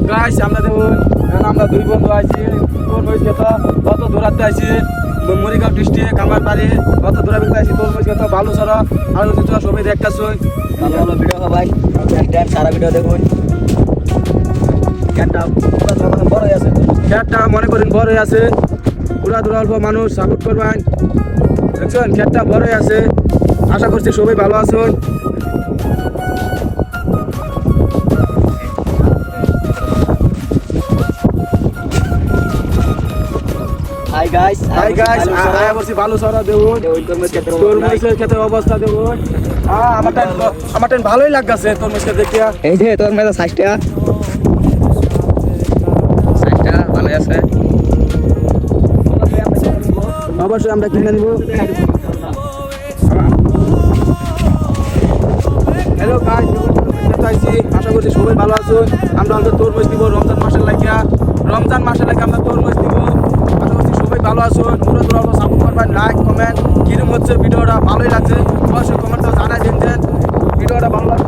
guys আমরা দেখুন আমরা দুই বন্ধু আছি তরমুজ খেতে কত দূরাতে আছি মরিগাঁও ডিস্ট্রিক্ট আমার বাড়ি কত দূরে বেড়ে আছি তরমুজ খেতে ভালো সারা আর সবাই দেখতেছ ভালো ভালো ভিডিও হবে ভাই সারা ভিডিও দেখুন ক্যাটটা বড় হয়ে আছে খেতটা মনে করেন বড় হয়ে আছে পুরা দূরা অল্প মানুষ সাপোর্ট করবেন দেখছেন খেতটা বড় হয়ে আছে আশা করছি সবাই ভালো আছেন হাই গাইস আয়া বলছি ভালো সারা দেখুন তরমুজের খেতের অবস্থা দেখুন আমার টাইম ভালোই লাগছে তরমুজকে দেখিয়া এই যে তোর মেলা সাইজটা ভালো আছে অবশ্যই আমরা কিনে নিব হ্যালো গাইস আশা করছি সবাই ভালো আছেন আমরা তরমুজ দিব রমজান মাসের লাগিয়া আমরা তরমুজ দিব আশা করছি সবাই ভালো আছেন পুরো দূর সাপোর্ট করবেন লাইক কমেন্ট কিরকম হচ্ছে ভিডিওটা ভালোই লাগছে অবশ্যই কমেন্টে জানাই দিন ভিডিওটা ভালো লাগছে